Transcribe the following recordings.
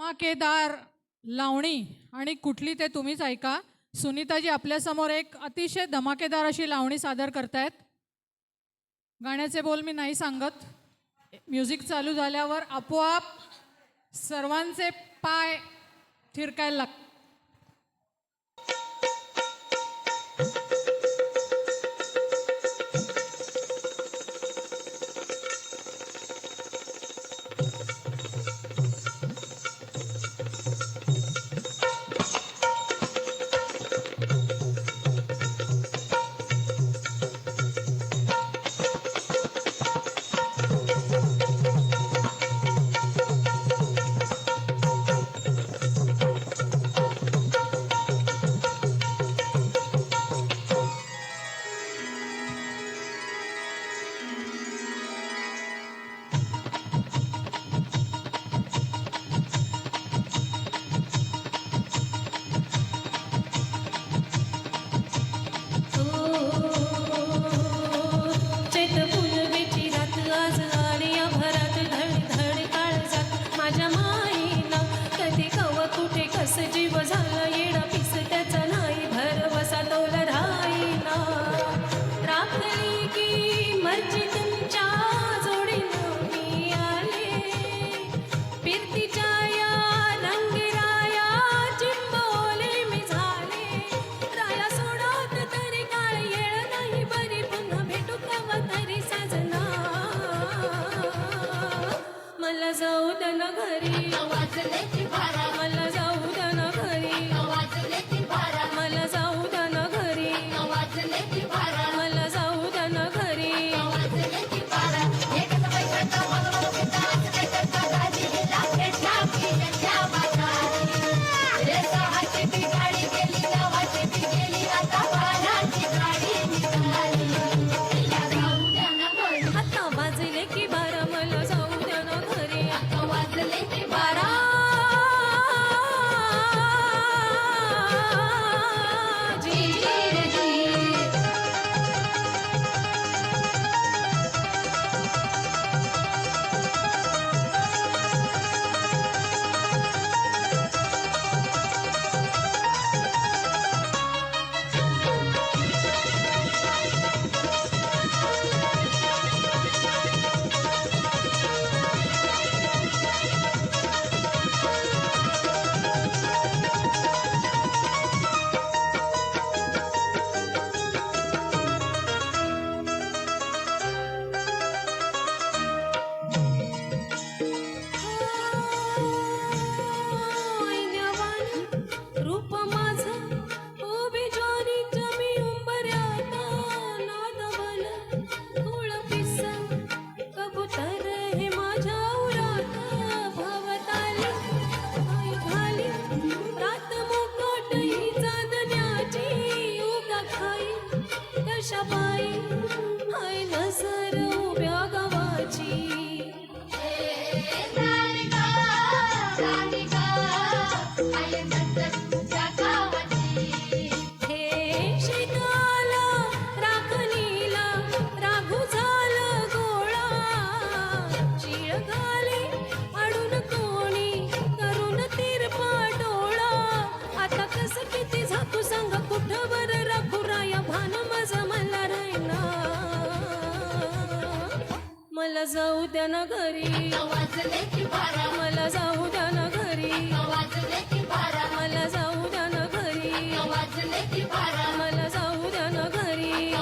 धमाकेदार लावणी आणि कुठली ते तुम्हीच ऐका। सुनीताजी आपल्यासमोर एक अतिशय धमाकेदार अशी लावणी सादर करतायत। गाण्याचे बोल मी नाही सांगत, म्युझिक चालू झाल्यावर आपोआप सर्वांचे पाय थिरकायला लागतात। जीव झाला येडा पिस त्याचा नाही भरवसा तोला राहीना राखली की मर्जी तुमच्या जोडीनं मी आले फिरतीच्या या रंगराया चिंबोले मी झाले राया सोडत तरी काळ येळ नाही बरी पुन्हा भेटू कवा तरी साजना मला जाऊ दे ना घरी वाजले बारा मला जाऊ मला जाऊ द्या ना घरी मला जाऊ द्या ना घरी आता वाजले की बारा मला जाऊ द्या ना घरी वाजले की बारा मला जाऊ द्या ना घरी मला जाऊ द्या ना घरी मला जाऊ द्या ना घरी मला जाऊ द्या ना घरी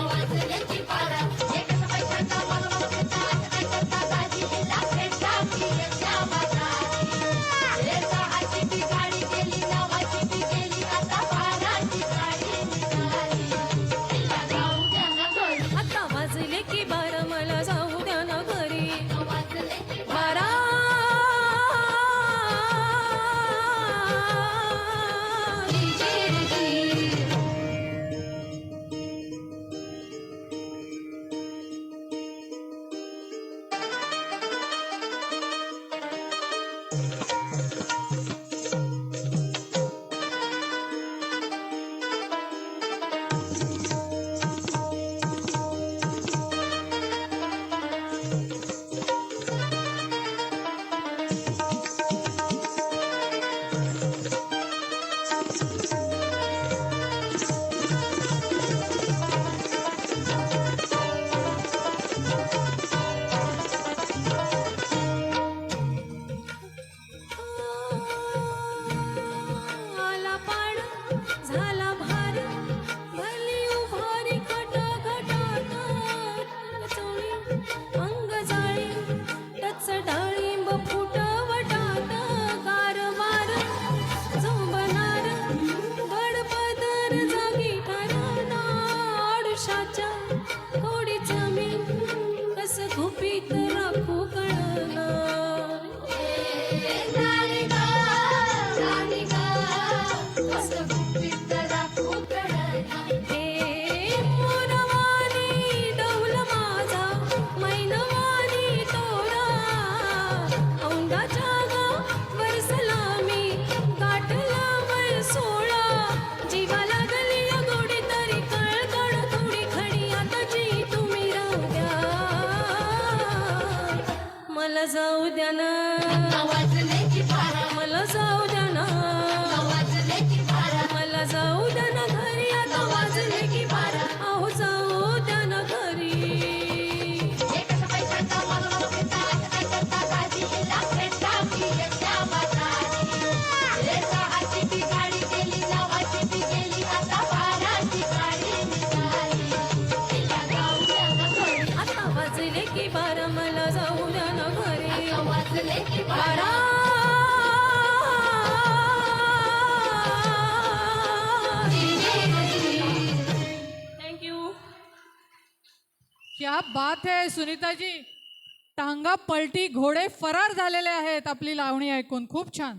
आता वाजले की बारा मला जाऊ द्या ना घरी बारा क्या बात है सुनीताजी. टांगा पलटी घोडे फरार झालेले आहेत आपली लावणी ऐकून. खूप छान.